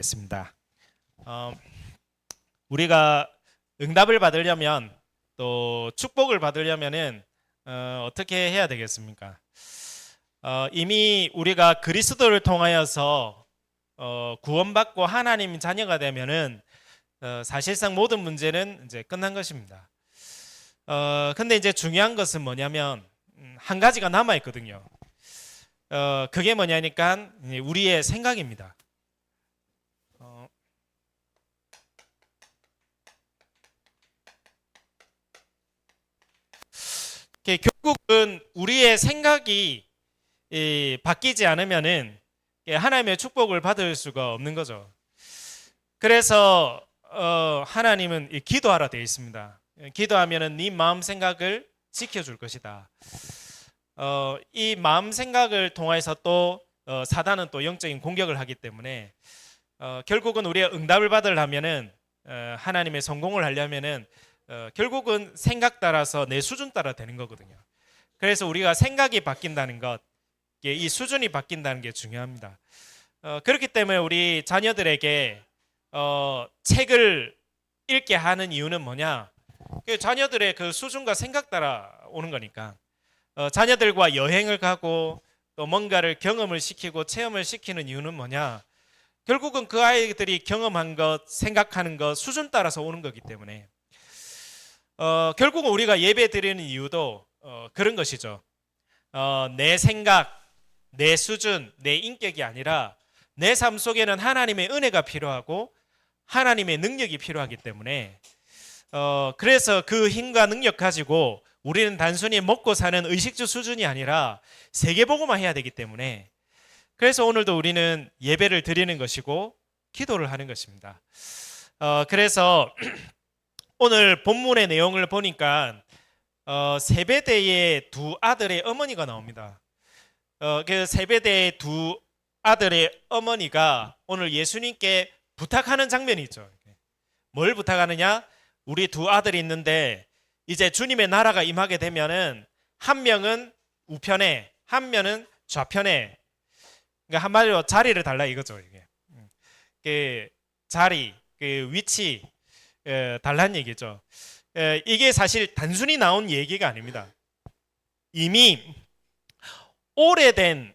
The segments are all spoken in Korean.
있습니다. 우리가 응답을 받으려면 또 축복을 받으려면은 어떻게 해야 되겠습니까? 이미 우리가 그리스도를 통하여서 구원받고 하나님 자녀가 되면은 사실상 모든 문제는 이제 끝난 것입니다. 근데 이제 중요한 것은 뭐냐면 한 가지가 남아 있거든요. 그게 뭐냐니까 우리의 생각입니다. 결국은 우리의 생각이 바뀌지 않으면은 하나님의 축복을 받을 수가 없는 거죠. 그래서 하나님은 기도하라 되어 있습니다. 기도하면은 네 마음 생각을 지켜줄 것이다. 이 마음 생각을 통해서 또 사단은 또 영적인 공격을 하기 때문에 결국은 우리가 응답을 받으려면은 하나님의 성공을 하려면은 결국은 생각 따라서 내 수준 따라 되는 거거든요. 그래서 우리가 생각이 바뀐다는 것, 이 수준이 바뀐다는 게 중요합니다. 그렇기 때문에 우리 자녀들에게 책을 읽게 하는 이유는 뭐냐? 자녀들의 그 수준과 생각 따라 오는 거니까. 자녀들과 여행을 가고 또 뭔가를 경험을 시키고 체험을 시키는 이유는 뭐냐? 결국은 그 아이들이 경험한 것, 생각하는 것 수준 따라서 오는 거기 때문에 결국은 우리가 예배 드리는 이유도 그런 것이죠. 내 생각, 내 수준, 내 인격이 아니라 내 삶 속에는 하나님의 은혜가 필요하고 하나님의 능력이 필요하기 때문에 그래서 그 힘과 능력 가지고 우리는 단순히 먹고 사는 의식주 수준이 아니라 세계복음화 해야 되기 때문에 그래서 오늘도 우리는 예배를 드리는 것이고 기도를 하는 것입니다. 그래서 오늘 본문의 내용을 보니까 세베대의 두 아들의 어머니가 나옵니다. 그 세베대의 두 아들의 어머니가 오늘 예수님께 부탁하는 장면이 있죠. 뭘 부탁하느냐? 우리 두 아들이 있는데 이제 주님의 나라가 임하게 되면은 한 명은 우편에, 한 명은 좌편에. 그러니까 한마디로 자리를 달라 이거죠. 이게 그 자리, 그 위치 달라는 얘기죠. 이게 사실 단순히 나온 얘기가 아닙니다. 이미 오래된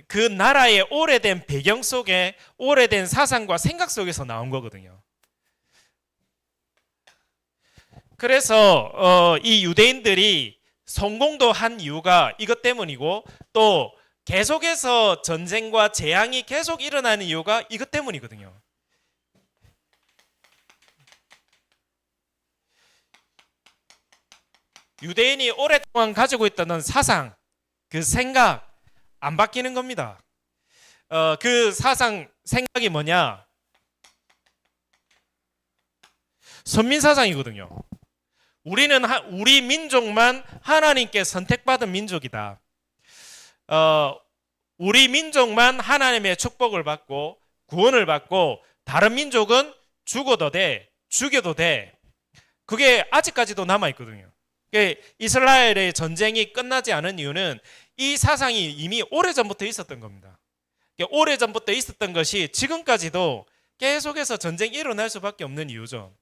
그 나라의 오래된 배경 속에 오래된 사상과 생각 속에서 나온 거거든요. 그래서 이 유대인들이 성공도 한 이유가 이것 때문이고 또 계속해서 전쟁과 재앙이 계속 일어나는 이유가 이것 때문이거든요. 유대인이 오랫동안 가지고 있던 사상, 그 생각 안 바뀌는 겁니다. 그 사상, 생각이 뭐냐? 선민사상이거든요. 우리 민족만 하나님께 선택받은 민족이다. 우리 민족만 하나님의 축복을 받고 구원을 받고 다른 민족은 죽어도 돼, 죽여도 돼. 그게 아직까지도 남아있거든요. 이스라엘의 전쟁이 끝나지 않은 이유는 이 사상이 이미 오래전부터 있었던 겁니다. 오래전부터 있었던 것이 지금까지도 계속해서 전쟁이 일어날 수밖에 없는 이유죠.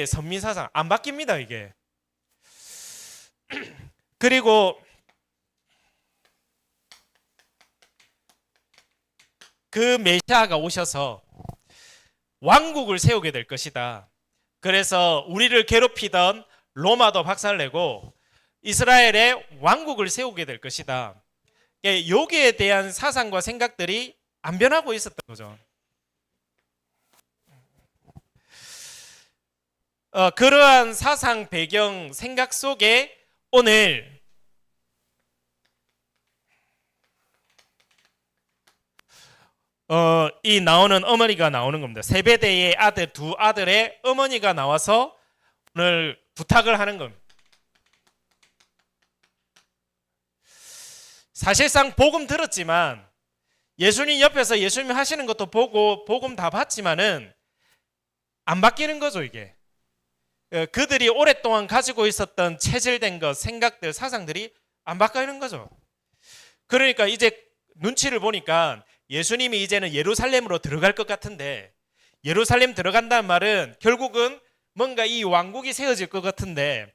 선민사상 안 바뀝니다. 이게. 그리고 그 메시아가 오셔서 왕국을 세우게 될 것이다. 그래서 우리를 괴롭히던 로마도 박살내고 이스라엘의 왕국을 세우게 될 것이다. 여기에 대한 사상과 생각들이 안 변하고 있었던 거죠. 그러한 사상 배경 생각 속에 오늘 이 나오는 어머니가 나오는 겁니다. 세베대의 아들 두 아들의 어머니가 나와서 오늘 부탁을 하는 겁니다. 사실상 복음 들었지만 예수님 옆에서 예수님 하시는 것도 보고 복음 다 봤지만은 안 바뀌는 거죠. 이게 그들이 오랫동안 가지고 있었던 체질된 것, 생각들, 사상들이 안 바뀌는 거죠. 그러니까 이제 눈치를 보니까 예수님이 이제는 예루살렘으로 들어갈 것 같은데, 예루살렘 들어간다는 말은 결국은 뭔가 이 왕국이 세워질 것 같은데,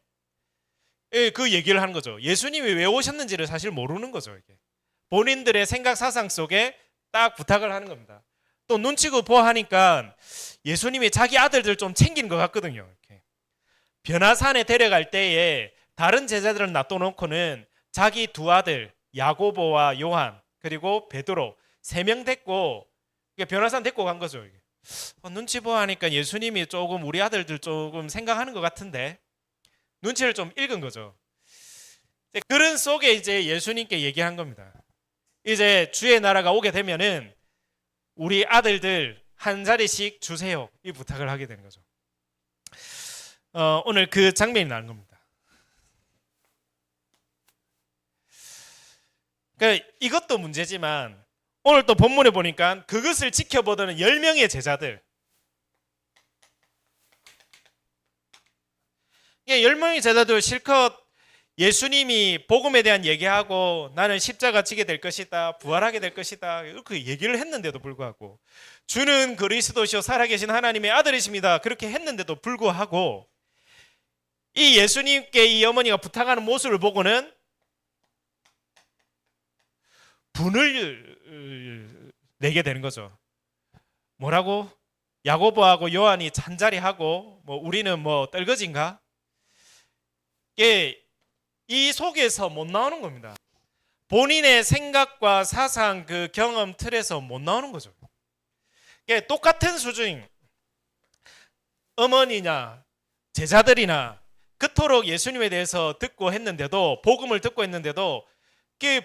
그 얘기를 하는 거죠. 예수님이 왜 오셨는지를 사실 모르는 거죠. 이게 본인들의 생각 사상 속에 딱 부탁을 하는 겁니다. 또 눈치고 보아하니까 예수님이 자기 아들들 좀 챙기는 것 같거든요. 이렇게. 변화산에 데려갈 때에 다른 제자들은 놔둬놓고는 자기 두 아들 야고보와 요한 그리고 베드로 3명 데리고 변화산 데리고 간 거죠. 이게. 눈치 보아하니까 예수님이 조금 우리 아들들 조금 생각하는 것 같은데 눈치를 좀 읽은 거죠. 그런 속에 이제 예수님께 얘기한 겁니다. 이제 주의 나라가 오게 되면은 우리 아들들 한 자리씩 주세요. 이 부탁을 하게 되는 거죠. 오늘 그 장면이 나는 겁니다. 그러니까 이것도 문제지만 오늘 또 본문에 보니까 그것을 지켜보던 10명의 제자들, 10명의 제자들 실컷 예수님이 복음에 대한 얘기하고 나는 십자가 지게 될 것이다, 부활하게 될 것이다 이렇게 얘기를 했는데도 불구하고 주는 그리스도시요 살아계신 하나님의 아들이십니다 그렇게 했는데도 불구하고 이 예수님께 이 어머니가 부탁하는 모습을 보고는 분을 내게 되는 거죠. 뭐라고? 야고보하고 요한이 잔자리하고 뭐 우리는 뭐 떨거진가? 이 속에서 못 나오는 겁니다. 본인의 생각과 사상 그 경험 틀에서 못 나오는 거죠. 똑같은 수준인 어머니냐 제자들이나 그토록 예수님에 대해서 듣고 했는데도 복음을 듣고 했는데도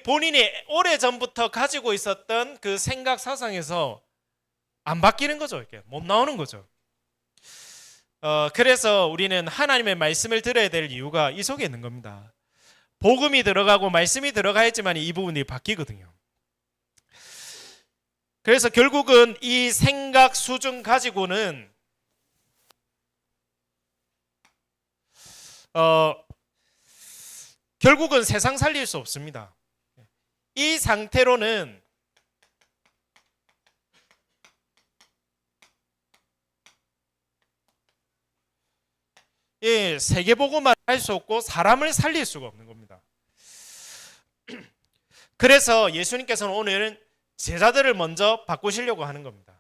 본인이 오래전부터 가지고 있었던 그 생각 사상에서 안 바뀌는 거죠. 이렇게 못 나오는 거죠. 그래서 우리는 하나님의 말씀을 들어야 될 이유가 이 속에 있는 겁니다. 복음이 들어가고 말씀이 들어가야지만 이 부분이 바뀌거든요. 그래서 결국은 이 생각 수준 가지고는 결국은 세상 살릴 수 없습니다. 이 상태로는 세계복음만 할 수 없고 사람을 살릴 수가 없는 겁니다. 그래서 예수님께서는 오늘은 제자들을 먼저 바꾸시려고 하는 겁니다.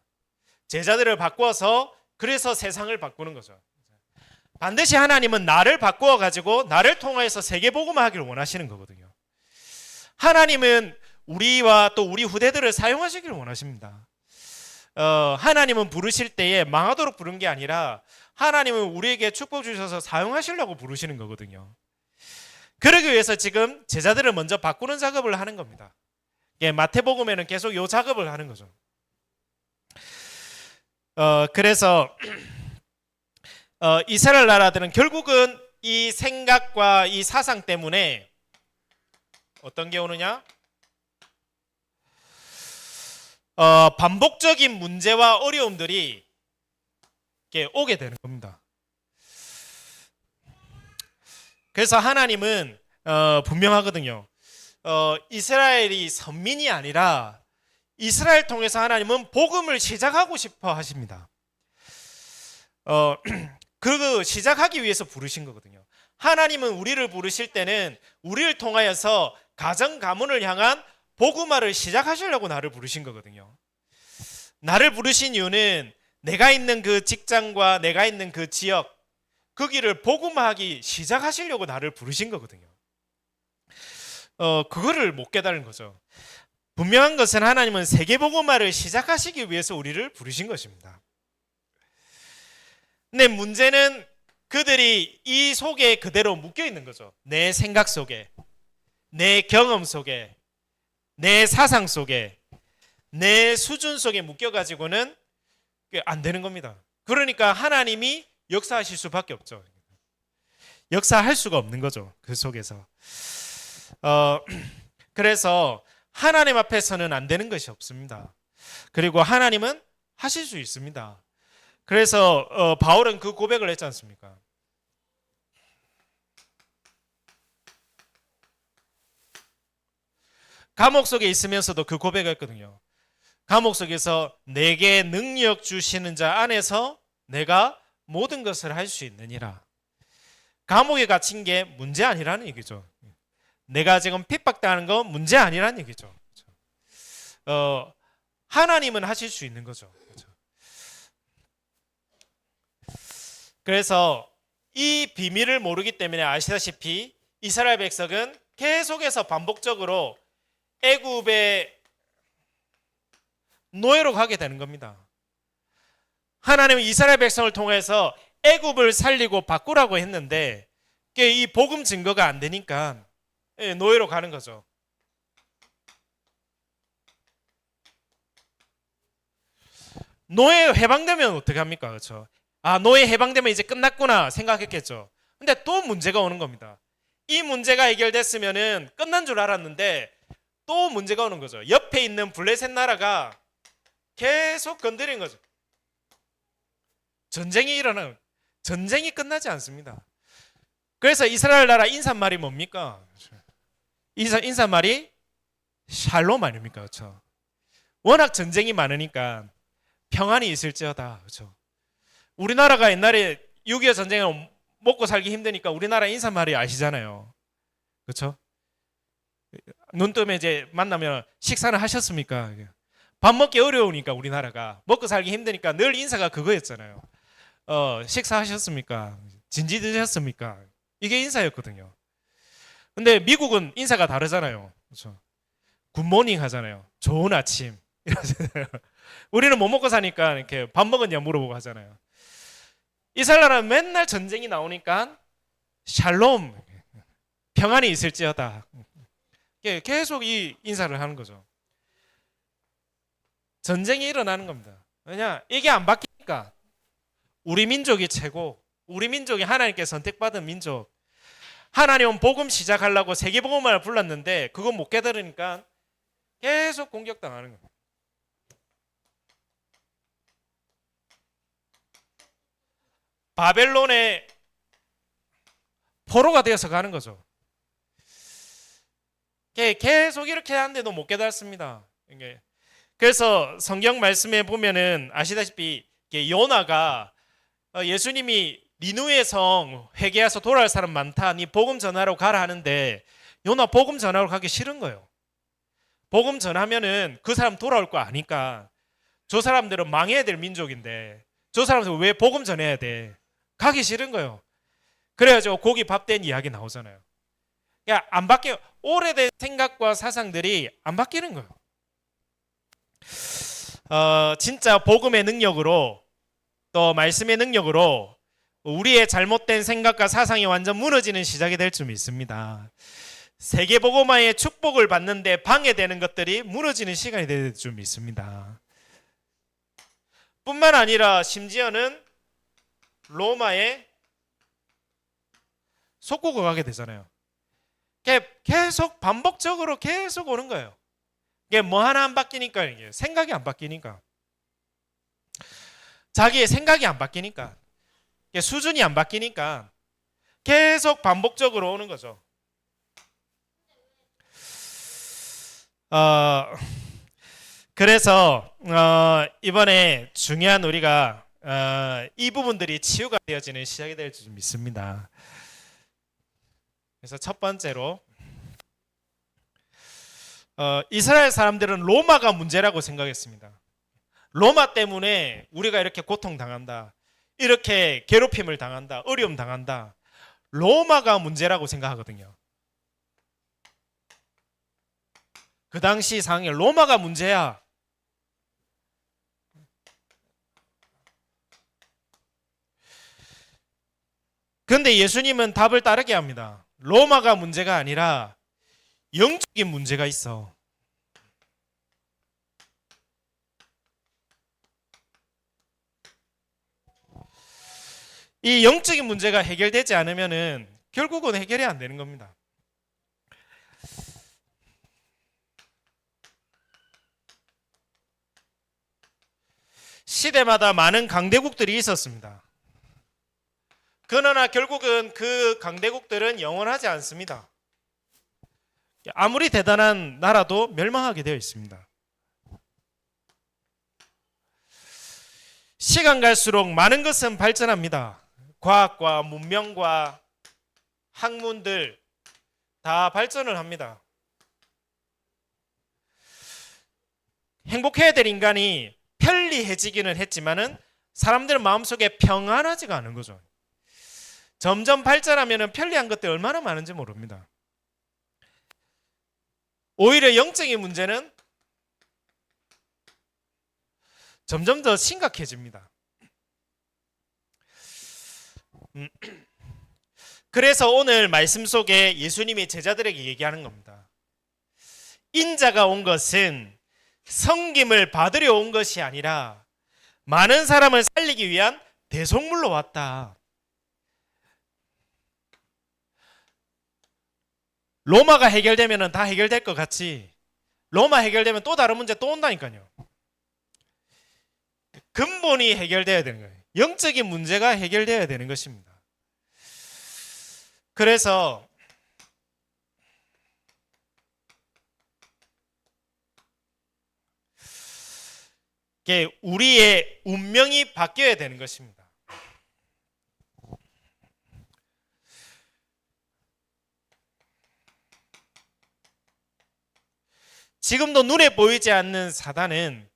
제자들을 바꿔서 그래서 세상을 바꾸는 거죠. 반드시 하나님은 나를 바꾸어 가지고 나를 통해서 세계복음을 하기를 원하시는 거거든요. 하나님은 우리와 또 우리 후대들을 사용하시기를 원하십니다. 하나님은 부르실 때에 망하도록 부른 게 아니라 하나님은 우리에게 축복 주셔서 사용하시려고 부르시는 거거든요. 그러기 위해서 지금 제자들을 먼저 바꾸는 작업을 하는 겁니다. 마태복음에는 계속 이 작업을 하는 거죠. 그래서 이스라엘 나라들은 결국은 이 생각과 이 사상 때문에 어떤 게 오느냐? 반복적인 문제와 어려움들이 오게 되는 겁니다. 그래서 하나님은 분명하거든요. 이스라엘이 선민이 아니라 이스라엘 통해서 하나님은 복음을 시작하고 싶어 하십니다. 그 시작하기 위해서 부르신 거거든요. 하나님은 우리를 부르실 때는 우리를 통하여서 가정 가문을 향한 복음화를 시작하시려고 나를 부르신 거거든요. 나를 부르신 이유는 내가 있는 그 직장과 내가 있는 그 지역 거기를 복음화하기 시작하시려고 나를 부르신 거거든요. 그거를 못 깨달은 거죠. 분명한 것은 하나님은 세계복음화를 시작하시기 위해서 우리를 부르신 것입니다. 근데 문제는 그들이 이 속에 그대로 묶여 있는 거죠. 내 생각 속에, 내 경험 속에, 내 사상 속에, 내 수준 속에 묶여가지고는 안 되는 겁니다. 그러니까 하나님이 역사하실 수밖에 없죠. 역사할 수가 없는 거죠. 그 속에서. 그래서 하나님 앞에서는 안 되는 것이 없습니다. 그리고 하나님은 하실 수 있습니다. 그래서 바울은 그 고백을 했지 않습니까? 감옥 속에 있으면서도 그 고백을 했거든요. 감옥 속에서 내게 능력 주시는 자 안에서 내가 모든 것을 할 수 있느니라. 감옥에 갇힌 게 문제 아니라는 얘기죠. 내가 지금 핍박당하는 거 문제 아니라는 얘기죠. 하나님은 하실 수 있는 거죠. 그래서 이 비밀을 모르기 때문에 아시다시피 이스라엘 백성은 계속해서 반복적으로 애굽의 노예로 가게 되는 겁니다. 하나님은 이스라엘 백성을 통해서 애굽을 살리고 바꾸라고 했는데 이 복음 증거가 안 되니까 노예로 가는 거죠. 노예 해방되면 어떻게 합니까? 그렇죠? 노예 해방되면 이제 끝났구나 생각했겠죠. 근데 또 문제가 오는 겁니다. 이 문제가 해결됐으면은 끝난 줄 알았는데 또 문제가 오는 거죠. 옆에 있는 블레셋 나라가 계속 건드린 거죠. 전쟁이 일어나는, 전쟁이 끝나지 않습니다. 그래서 이스라엘 나라 인사말이 뭡니까? 인사말이 샬롬 아닙니까? 그렇죠? 워낙 전쟁이 많으니까 평안이 있을지어다. 그렇죠? 우리나라가 옛날에 6.25 전쟁에 먹고 살기 힘드니까 우리나라 인사말이 아시잖아요. 그렇죠? 눈 뜨면 이제 만나면 식사는 하셨습니까? 밥 먹기 어려우니까 우리나라가 먹고 살기 힘드니까 늘 인사가 그거였잖아요. 식사하셨습니까? 진지 드셨습니까? 이게 인사였거든요. 근데 미국은 인사가 다르잖아요. 그렇죠? 굿모닝 하잖아요. 좋은 아침 이러잖아요. 우리는 뭐 먹고 사니까 이렇게 밥 먹었냐 물어보고 하잖아요. 이스라엘은 맨날 전쟁이 나오니까 샬롬, 평안이 있을지어다. 계속 이 인사를 하는 거죠. 전쟁이 일어나는 겁니다. 왜냐? 이게 안 바뀌니까. 우리 민족이 최고, 우리 민족이 하나님께 선택받은 민족. 하나님은 복음 시작하려고 세계복음화를 불렀는데 그거 못 깨달으니까 계속 공격당하는 겁니다. 바벨론의 포로가 되어서 가는 거죠. 계속 이렇게 하는데도 못 깨달습니다. 그래서 성경 말씀에 보면은 아시다시피 요나가 예수님이 니누의 성 회개해서 돌아올 사람 많다. 니 복음 전하러 가라 하는데 요나 복음 전하러 가기 싫은 거예요. 복음 전하면은 그 사람 돌아올 거 아니까 저 사람들은 망해야 될 민족인데 저 사람들 왜 복음 전해야 돼? 가기 싫은 거예요. 그래가지고 고기 밥 된 이야기 나오잖아요. 그러니까 안 바뀌어. 오래된 생각과 사상들이 안 바뀌는 거예요. 진짜 복음의 능력으로 또 말씀의 능력으로 우리의 잘못된 생각과 사상이 완전 무너지는 시작이 될 줄 믿습니다. 세계복음화의 축복을 받는데 방해되는 것들이 무너지는 시간이 될 줄 믿습니다. 뿐만 아니라 심지어는 로마에 속국을 가게 되잖아요. 계속 반복적으로 계속 오는 거예요. 이게 뭐 하나 안 바뀌니까, 이게 생각이 안 바뀌니까, 자기의 생각이 안 바뀌니까, 수준이 안 바뀌니까 계속 반복적으로 오는 거죠. 그래서 이번에 중요한 우리가 이 부분들이 치유가 되어지는 시작이 될 줄 믿습니다. 그래서 첫 번째로 이스라엘 사람들은 로마가 문제라고 생각했습니다. 로마 때문에 우리가 이렇게 고통당한다, 이렇게 괴롭힘을 당한다, 어려움 당한다, 로마가 문제라고 생각하거든요. 그 당시 상황에 로마가 문제야. 그런데 예수님은 답을 따르게 합니다. 로마가 문제가 아니라 영적인 문제가 있어. 이 영적인 문제가 해결되지 않으면은 결국은 해결이 안 되는 겁니다. 시대마다 많은 강대국들이 있었습니다. 그러나 결국은 그 강대국들은 영원하지 않습니다. 아무리 대단한 나라도 멸망하게 되어 있습니다. 시간 갈수록 많은 것은 발전합니다. 과학과 문명과 학문들 다 발전을 합니다. 행복해야 될 인간이 편리해지기는 했지만은 사람들 마음속에 평안하지가 않은 거죠. 점점 발전하면 편리한 것들이 얼마나 많은지 모릅니다. 오히려 영적인 문제는 점점 더 심각해집니다. 그래서 오늘 말씀 속에 예수님이 제자들에게 얘기하는 겁니다. 인자가 온 것은 섬김을 받으려 온 것이 아니라 많은 사람을 살리기 위한 대속물로 왔다. 로마가 해결되면 다 해결될 것 같지, 로마 해결되면 또 다른 문제 또 온다니까요. 근본이 해결돼야 되는 거예요. 영적인 문제가 해결돼야 되는 것입니다. 그래서 우리의 운명이 바뀌어야 되는 것입니다. 지금도 눈에 보이지 않는 사단은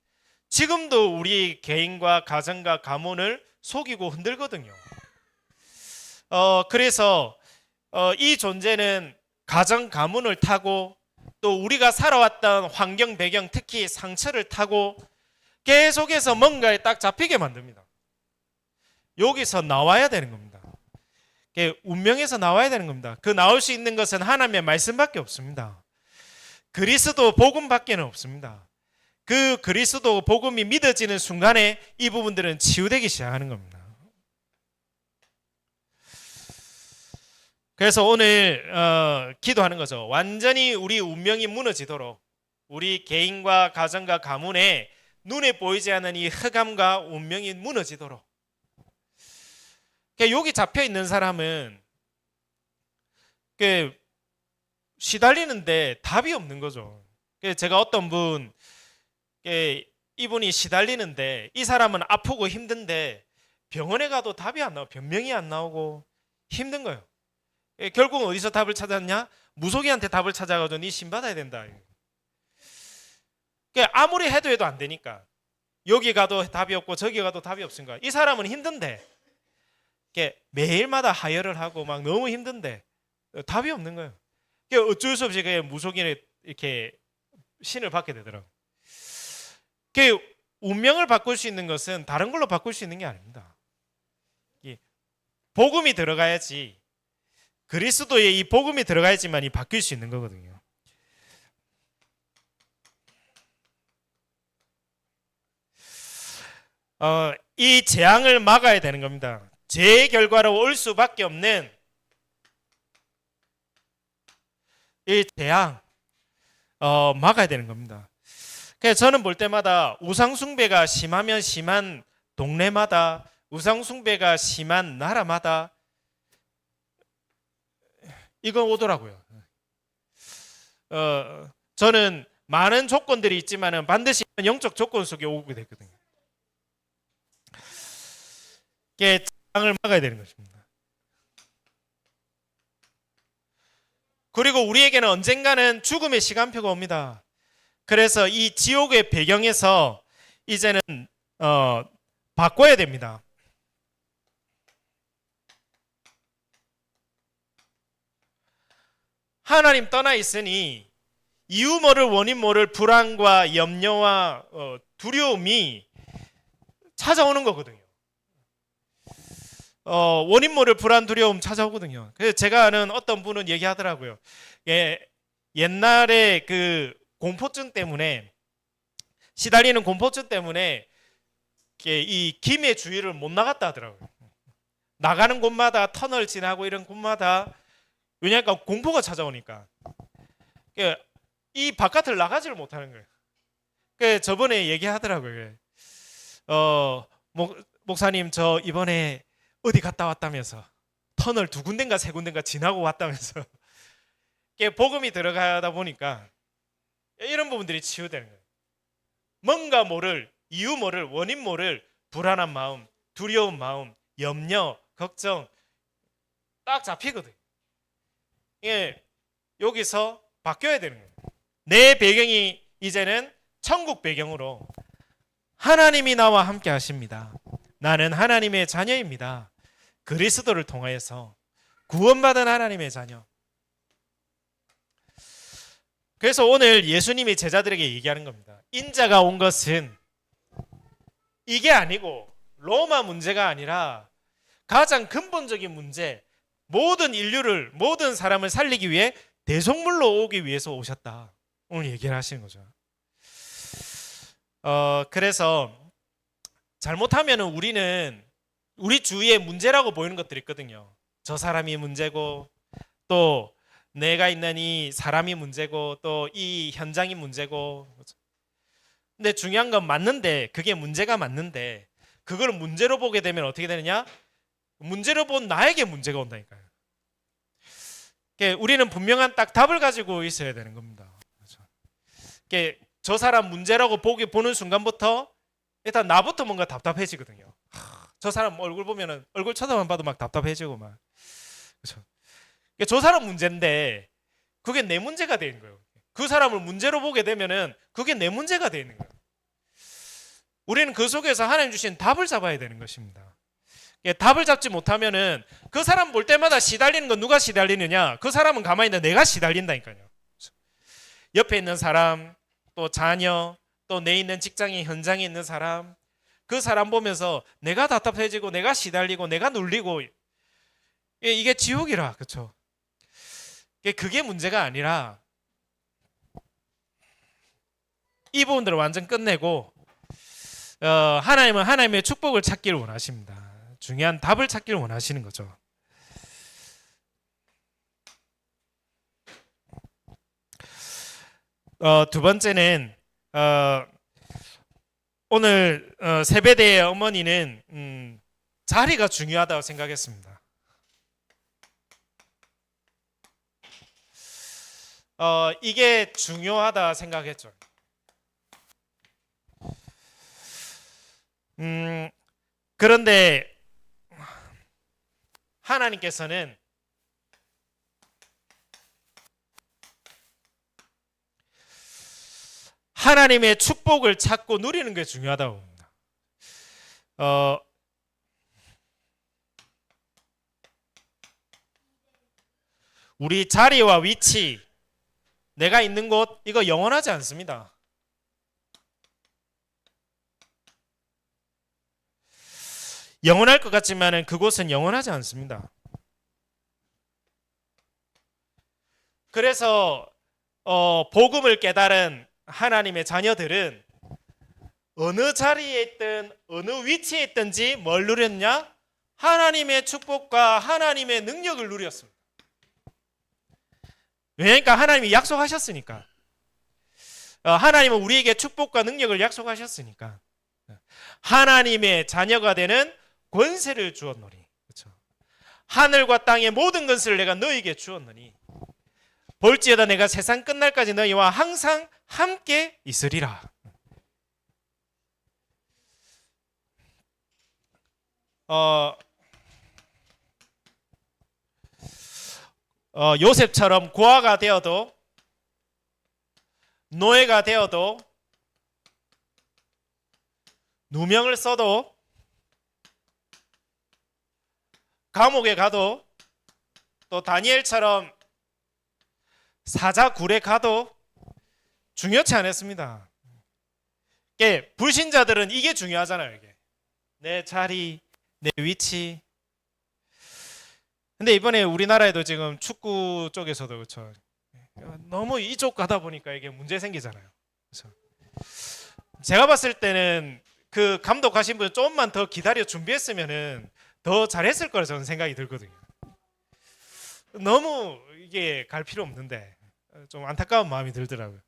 지금도 우리 개인과 가정과 가문을 속이고 흔들거든요. 그래서 이 존재는 가정 가문을 타고 또 우리가 살아왔던 환경 배경, 특히 상처를 타고 계속해서 뭔가에 딱 잡히게 만듭니다. 여기서 나와야 되는 겁니다. 운명에서 나와야 되는 겁니다. 그 나올 수 있는 것은 하나님의 말씀밖에 없습니다. 그리스도 복음밖에 없습니다. 그 그리스도 복음이 믿어지는 순간에 이 부분들은 치유되기 시작하는 겁니다. 그래서 오늘 기도하는 거죠. 완전히 우리 운명이 무너지도록, 우리 개인과 가정과 가문에 눈에 보이지 않는 이 흑암과 운명이 무너지도록. 여기 잡혀 있는 사람은 시달리는데 답이 없는 거죠. 제가 어떤 분, 이분이 시달리는데 이 사람은 아프고 힘든데 병원에 가도 답이 안 나오고 변명이 안 나오고 힘든 거예요. 결국은 어디서 답을 찾았냐? 무속인한테 답을 찾아가지고 네 신 받아야 된다. 아무리 해도 안 되니까 여기 가도 답이 없고 저기 가도 답이 없으니까 이 사람은 힘든데 매일마다 하혈을 하고 막 너무 힘든데 답이 없는 거예요. 어쩔 수 없이 무속인에 이렇게 신을 받게 되더라고요. 운명을 바꿀 수 있는 것은 다른 걸로 바꿀 수 있는 게 아닙니다. 복음이 들어가야지, 그리스도의 이 복음이 들어가야지만이 바뀔 수 있는 거거든요. 이 재앙을 막아야 되는 겁니다. 죄의 결과로 올 수밖에 없는 이 재앙 막아야 되는 겁니다. 그래서 저는 볼 때마다 우상숭배가 심하면 심한 동네마다, 우상숭배가 심한 나라마다 이건 오더라고요. 저는 많은 조건들이 있지만은 반드시 영적 조건 속에 오게 되거든요. 재앙을 막아야 되는 것입니다. 그리고 우리에게는 언젠가는 죽음의 시간표가 옵니다. 그래서 이 지옥의 배경에서 이제는 바꿔야 됩니다. 하나님 떠나 있으니 이유 모를 원인 모를 불안과 염려와 두려움이 찾아오는 거거든요. 원인 모를 불안, 두려움 찾아오거든요. 그래서 제가 아는 어떤 분은 얘기하더라고요. 옛날에 그 공포증 때문에, 시달리는 공포증 때문에 이 김해 주위를 못 나갔다 하더라고요. 나가는 곳마다 터널 지나고 이런 곳마다, 왜냐하면 공포가 찾아오니까 이 바깥을 나가지를 못하는 거예요. 저번에 얘기하더라고요. 목사님 저 이번에 어디 갔다 왔다면서, 터널 2군데인가 3군데인가 지나고 왔다면서. 복음이 들어가다 보니까 이런 부분들이 치유되는 거예요. 뭔가 모를, 이유 모를, 원인 모를 불안한 마음, 두려운 마음, 염려, 걱정 딱 잡히거든. 예, 여기서 바뀌어야 되는 거예요. 내 배경이 이제는 천국 배경으로 하나님이 나와 함께 하십니다. 나는 하나님의 자녀입니다. 그리스도를 통하여서 구원받은 하나님의 자녀. 그래서 오늘 예수님이 제자들에게 얘기하는 겁니다. 인자가 온 것은 이게 아니고 로마 문제가 아니라 가장 근본적인 문제, 모든 인류를, 모든 사람을 살리기 위해 대속물로 오기 위해서 오셨다. 오늘 얘기를 하시는 거죠. 그래서 잘못하면 우리는 우리 주위에 문제라고 보이는 것들이 있거든요. 저 사람이 문제고, 또 내가 있는 이 사람이 문제고, 또 이 현장이 문제고. 근데 중요한 건 맞는데, 그게 문제가 맞는데, 그걸 문제로 보게 되면 어떻게 되느냐? 문제로 본 나에게 문제가 온다니까요. 우리는 분명한 딱 답을 가지고 있어야 되는 겁니다. 저 사람 문제라고 보는 순간부터 일단 나부터 뭔가 답답해지거든요. 저 사람 얼굴 보면은 얼굴 쳐다만 봐도 막 답답해지고 막. 그렇죠. 저 사람 문제인데 그게 내 문제가 되는 거예요. 그 사람을 문제로 보게 되면은 그게 내 문제가 되는 거예요. 우리는 그 속에서 하나님 주신 답을 잡아야 되는 것입니다. 답을 잡지 못하면은 그 사람 볼 때마다 시달리는 건 누가 시달리느냐? 그 사람은 가만히 있는데 내가 시달린다니까요. 옆에 있는 사람, 또 자녀, 또 내 있는 직장의 현장에 있는 사람, 그 사람 보면서 내가 답답해지고 내가 시달리고 내가 눌리고, 이게 지옥이라. 그렇죠? 그게 문제가 아니라 이 부분들을 완전 끝내고 하나님은 하나님의 축복을 찾기를 원하십니다. 중요한 답을 찾기를 원하시는 거죠. 두 번째는 오늘 세베대의 어머니는 자리가 중요하다고 생각했습니다. 이게 중요하다 생각했죠. 그런데 하나님께서는 하나님의 축복을 찾고 누리는 게 중요하다고 봅니다. 우리 자리와 위치, 내가 있는 곳, 이거 영원하지 않습니다. 영원할 것 같지만 그곳은 영원하지 않습니다. 그래서 복음을 깨달은 하나님의 자녀들은 어느 자리에 있든 어느 위치에 있든지 뭘 누렸냐? 하나님의 축복과 하나님의 능력을 누렸습니다. 왜냐니까 하나님이 약속하셨으니까. 하나님은 우리에게 축복과 능력을 약속하셨으니까. 하나님의 자녀가 되는 권세를 주었노니. 그렇죠? 하늘과 땅의 모든 것을 내가 너희에게 주었노니 볼지어다 내가 세상 끝날까지 너희와 항상 함께 있으리라. 요셉처럼 고아가 되어도 노예가 되어도 누명을 써도 감옥에 가도 또 다니엘처럼 사자굴에 가도 중요치 않았습니다. 불신자들은 이게 중요하잖아요. 이게. 내 자리, 내 위치. 근데 이번에 우리나라에도 지금 축구 쪽에서도 그렇죠. 너무 이쪽 가다 보니까 이게 문제 생기잖아요. 그렇죠? 제가 봤을 때는 그 감독하신 분 조금만 더 기다려 준비했으면은 더 잘했을 거라 저는 생각이 들거든요. 너무 이게 갈 필요 없는데 좀 안타까운 마음이 들더라고요.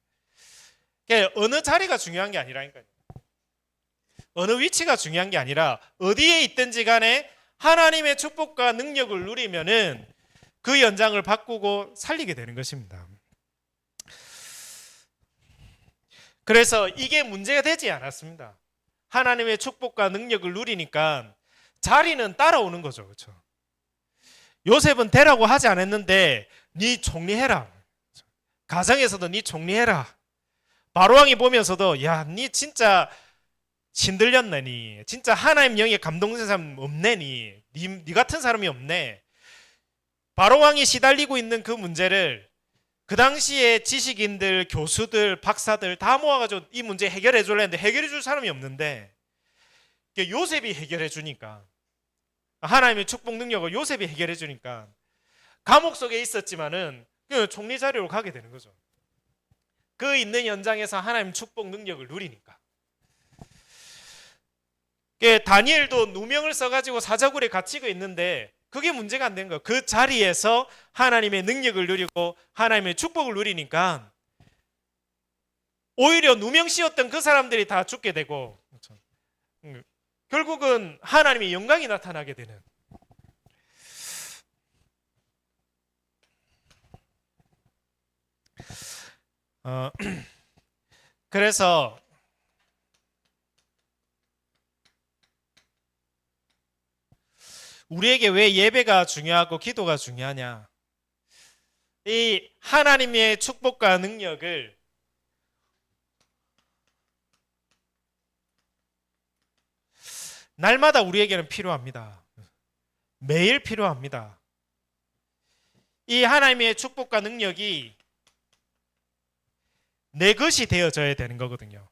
어느 자리가 중요한 게 아니라니까요. 어느 위치가 중요한 게 아니라 어디에 있든지 간에 하나님의 축복과 능력을 누리면은 그 연장을 바꾸고 살리게 되는 것입니다. 그래서 이게 문제가 되지 않았습니다. 하나님의 축복과 능력을 누리니까 자리는 따라오는 거죠. 그렇죠? 요셉은 되라고 하지 않았는데 네 총리해라. 가정에서도 네 총리해라. 바로왕이 보면서도 야, 네 진짜 신들렸네. 니 진짜 하나님 영에 감동된 사람 없네. 니 같은 사람이 없네. 바로왕이 시달리고 있는 그 문제를 그 당시에 지식인들, 교수들, 박사들 다 모아가지고 이 문제 해결해 줄래 했는데 해결해 줄 사람이 없는데 요셉이 해결해 주니까, 하나님의 축복 능력을 요셉이 해결해 주니까 감옥 속에 있었지만은 총리 자리로 가게 되는 거죠. 그 있는 현장에서 하나님 축복 능력을 누리니까. 다니엘도 누명을 써가지고 사자굴에 갇히고 있는데 그게 문제가 안 되는 거예요. 그 자리에서 하나님의 능력을 누리고 하나님의 축복을 누리니까 오히려 누명 씌웠던 그 사람들이 다 죽게 되고, 결국은 하나님의 영광이 나타나게 되는. 그래서 우리에게 왜 예배가 중요하고 기도가 중요하냐? 이 하나님의 축복과 능력을 날마다 우리에게는 필요합니다. 매일 필요합니다. 이 하나님의 축복과 능력이 내 것이 되어져야 되는 거거든요.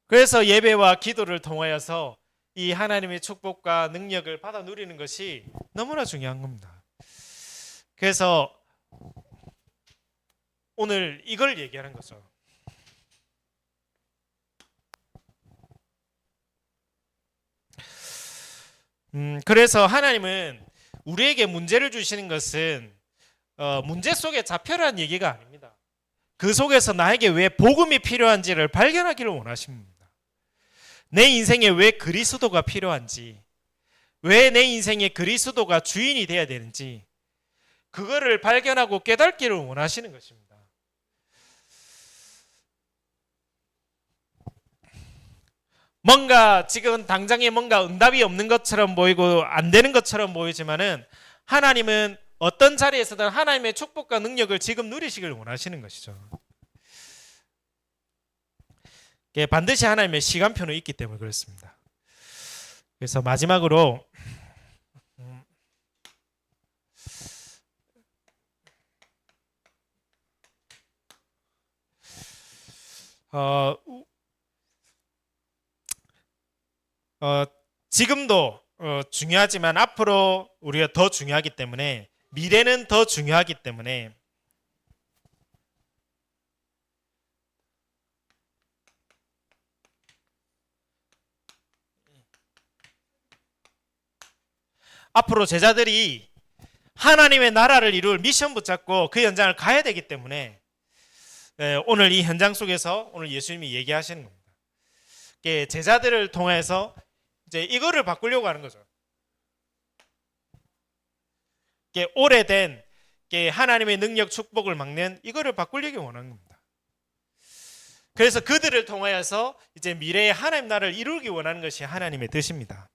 그래서 예배와 기도를 통하여서 이 하나님의 축복과 능력을 받아 누리는 것이 너무나 중요한 겁니다. 그래서 오늘 이걸 얘기하는 거죠. 그래서 하나님은 우리에게 문제를 주시는 것은 문제 속에 잡혀라는 얘기가 아닙니다. 그 속에서 나에게 왜 복음이 필요한지를 발견하기를 원하십니다. 내 인생에 왜 그리스도가 필요한지, 왜 내 인생에 그리스도가 주인이 되어야 되는지, 그거를 발견하고 깨닫기를 원하시는 것입니다. 뭔가 지금 당장에 뭔가 응답이 없는 것처럼 보이고 안 되는 것처럼 보이지만은 하나님은 어떤 자리에서든 하나님의 축복과 능력을 지금 누리시길 원하시는 것이죠. 반드시 하나님의 시간표는 있기 때문에 그렇습니다. 그래서 마지막으로 지금도 중요하지만 앞으로 우리가 더 중요하기 때문에, 미래는 더 중요하기 때문에 앞으로 제자들이 하나님의 나라를 이룰 미션 붙잡고 그 현장을 가야 되기 때문에 오늘 이 현장 속에서 오늘 예수님이 얘기하시는 겁니다. 제자들을 통해서 이제 이거를 바꾸려고 하는 거죠. 오래된 하나님의 능력 축복을 막는 이거를 바꾸려고 원하는 겁니다. 그래서 그들을 통하여서 이제 미래의 하나님 나라를 이루기 원하는 것이 하나님의 뜻입니다.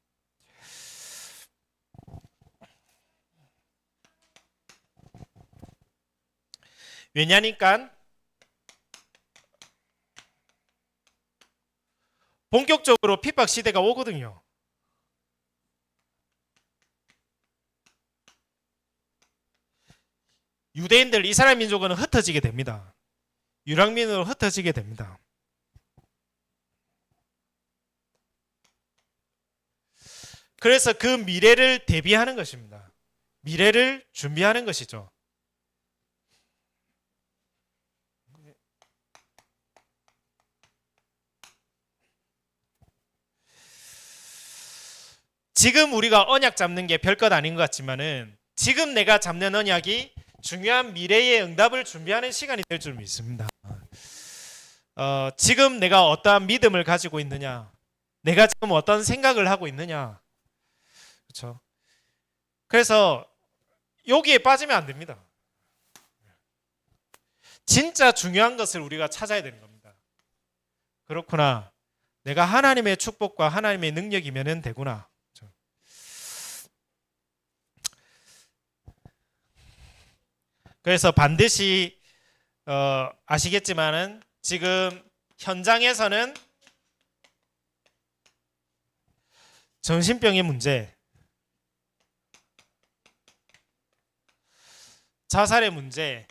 왜냐니까 본격적으로 핍박 시대가 오거든요. 유대인들, 이스라엘 민족은 흩어지게 됩니다. 유랑민으로 흩어지게 됩니다. 그래서 그 미래를 대비하는 것입니다. 미래를 준비하는 것이죠. 지금 우리가 언약 잡는 게 별것 아닌 것 같지만은 지금 내가 잡는 언약이 중요한 미래의 응답을 준비하는 시간이 될 줄 믿습니다. 지금 내가 어떠한 믿음을 가지고 있느냐, 내가 지금 어떤 생각을 하고 있느냐, 그렇죠? 그래서 여기에 빠지면 안 됩니다. 진짜 중요한 것을 우리가 찾아야 되는 겁니다. 그렇구나. 내가 하나님의 축복과 하나님의 능력이면 되구나. 그래서 반드시 아시겠지만은 지금 현장에서는 정신병의 문제, 자살의 문제,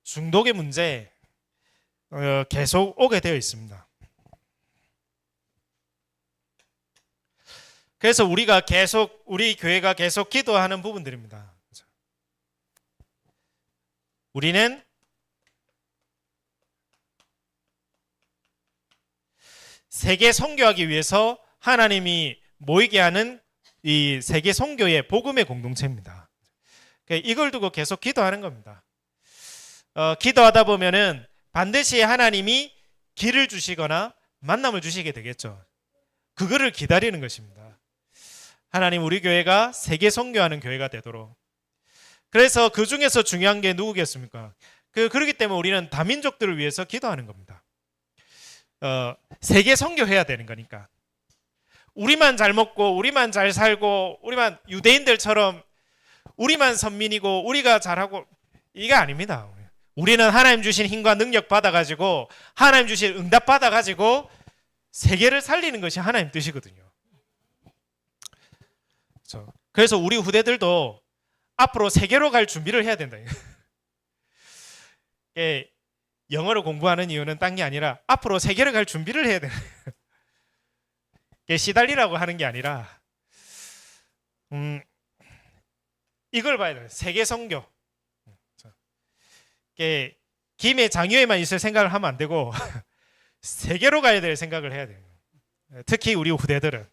중독의 문제 계속 오게 되어 있습니다. 그래서 우리 교회가 계속 기도하는 부분들입니다. 우리는 세계 선교하기 위해서 하나님이 모이게 하는 이 세계 선교의 복음의 공동체입니다. 이걸 두고 계속 기도하는 겁니다. 기도하다 보면은 반드시 하나님이 길을 주시거나 만남을 주시게 되겠죠. 그거를 기다리는 것입니다. 하나님, 우리 교회가 세계 선교하는 교회가 되도록. 그래서 그 중에서 중요한 게 누구겠습니까? 그렇기 때문에 우리는 다민족들을 위해서 기도하는 겁니다. 세계 선교해야 되는 거니까. 우리만 잘 먹고 우리만 잘 살고 우리만 유대인들처럼 우리만 선민이고 우리가 잘하고 이게 아닙니다. 우리는 하나님 주신 힘과 능력 받아가지고 하나님 주신 응답 받아가지고 세계를 살리는 것이 하나님 뜻이거든요. 그래서 우리 후대들도 앞으로 세계로 갈 준비를 해야 된다. 영어를 공부하는 이유는 딴 게 아니라 앞으로 세계를 갈 준비를 해야 된다. 시달리라고 하는 게 아니라 이걸 봐야 돼요. 세계 선교. 김해 장유에만 있을 생각을 하면 안 되고 세계로 가야 될 생각을 해야 돼요. 특히 우리 후대들은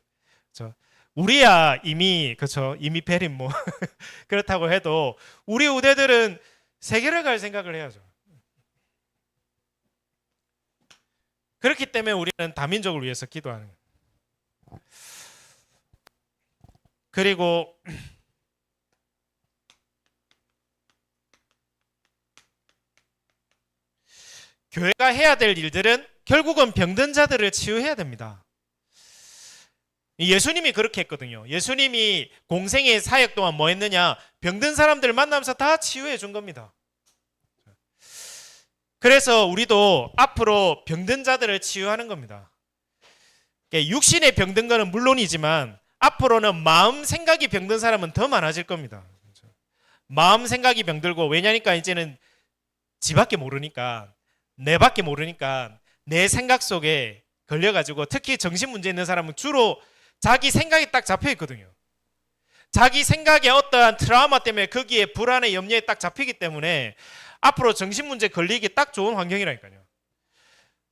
우리야 이미 이미 배림 뭐 그렇다고 해도 우리 후대들은 세계를 갈 생각을 해야죠. 그렇기 때문에 우리는 다민족을 위해서 기도하는 거예요. 그리고 교회가 해야 될 일들은 결국은 병든 자들을 치유해야 됩니다. 예수님이 그렇게 했거든요. 예수님이 공생의 사역 동안 뭐 했느냐? 병든 사람들을 만나면서 다 치유해 준 겁니다. 그래서 우리도 앞으로 병든 자들을 치유하는 겁니다. 육신의 병든 거는 물론이지만 앞으로는 마음 생각이 병든 사람은 더 많아질 겁니다. 마음 생각이 병들고, 왜냐니까 이제는 지밖에 모르니까, 내밖에 모르니까 내 생각 속에 걸려가지고, 특히 정신 문제 있는 사람은 주로 자기 생각이 딱 잡혀 있거든요. 자기 생각에 어떠한 트라우마 때문에 거기에 불안에 염려에 딱 잡히기 때문에 앞으로 정신 문제 걸리기 딱 좋은 환경이라니까요.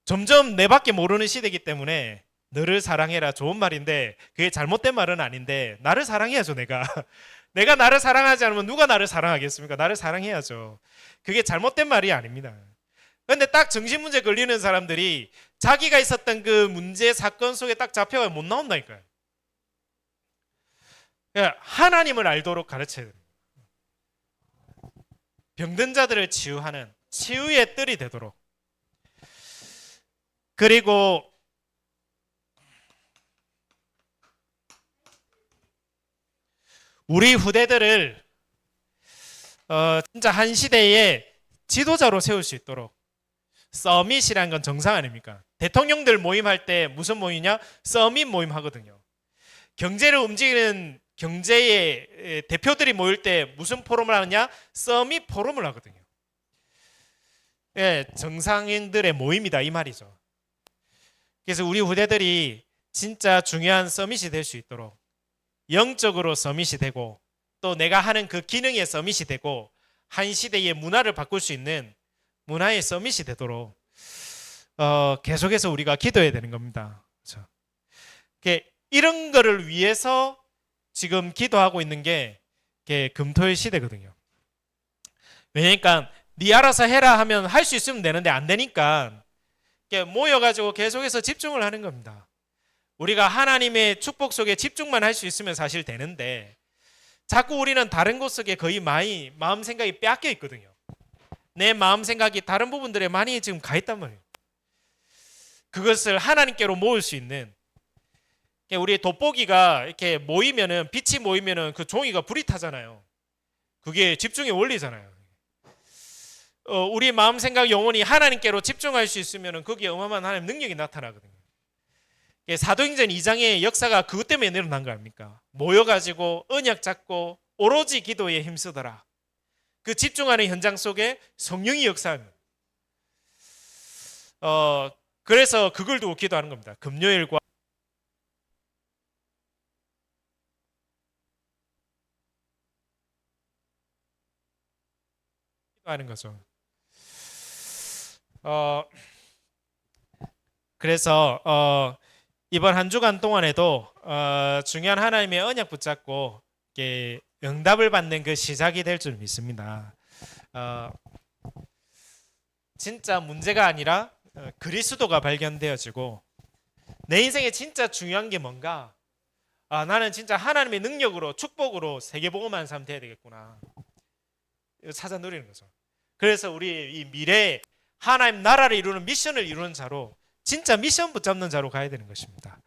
점점 내밖에 모르는 시대이기 때문에 너를 사랑해라, 좋은 말인데 그게 잘못된 말은 아닌데 나를 사랑해야죠. 내가 나를 사랑하지 않으면 누가 나를 사랑하겠습니까? 나를 사랑해야죠. 그게 잘못된 말이 아닙니다. 그런데 딱 정신 문제 걸리는 사람들이 자기가 있었던 그 문제 사건 속에 딱 잡혀가 못 나온다니까요. 하나님을 알도록 가르쳐야 됩니다. 병든 자들을 치유하는 치유의 뜰이 되도록. 그리고 우리 후대들을 진짜 한 시대의 지도자로 세울 수 있도록. 서밋이라는 건 정상 아닙니까? 대통령들 모임할 때 무슨 모임이냐? 서밋 모임 하거든요. 경제를 움직이는 경제의 대표들이 모일 때 무슨 포럼을 하느냐? 서밋 포럼을 하거든요. 예, 정상인들의 모임이다 이 말이죠. 그래서 우리 후대들이 진짜 중요한 서밋이 될 수 있도록, 영적으로 서밋이 되고 또 내가 하는 그 기능의 서밋이 되고 한 시대의 문화를 바꿀 수 있는 문화의 서밋이 되도록 계속해서 우리가 기도해야 되는 겁니다. 그렇죠? 이런 거를 위해서 지금 기도하고 있는 게 금토일 시대거든요. 왜냐니까 네 알아서 해라 하면 할 수 있으면 되는데 안 되니까 모여가지고 계속해서 집중을 하는 겁니다. 우리가 하나님의 축복 속에 집중만 할 수 있으면 사실 되는데 자꾸 우리는 다른 곳 속에 거의 마음 생각이 빼앗겨 있거든요. 내 마음 생각이 다른 부분들에 많이 지금 가 있단 말이에요. 그것을 하나님께로 모을 수 있는, 우리 돋보기가 이렇게 모이면은, 빛이 모이면은 그 종이가 불이 타잖아요. 그게 집중의 원리잖아요. 우리 마음 생각 영혼이 하나님께로 집중할 수 있으면은 거기에 어마어마한 하나님 능력이 나타나거든요. 사도행전 2장의 역사가 그것 때문에 일어난 거 아닙니까? 모여가지고 언약 잡고 오로지 기도에 힘쓰더라. 그 집중하는 현장 속에 성령이 역사합니다. 그래서 그걸 두고 기도하는 겁니다. 금요일과 기도하는 거죠. 그래서 이번 한 주간 동안에도 중요한 하나님의 언약 붙잡고 이렇게 응답을 받는 그 시작이 될 줄 믿습니다. 진짜 문제가 아니라 그리스도가 발견되어지고, 내 인생에 진짜 중요한 게 뭔가, 나는 진짜 하나님의 능력으로, 축복으로 세계복음하는 사람 돼야 되겠구나, 이거 찾아 누리는 거죠. 그래서 우리 이 미래에 하나님 나라를 이루는, 미션을 이루는 자로, 진짜 미션 붙잡는 자로 가야 되는 것입니다.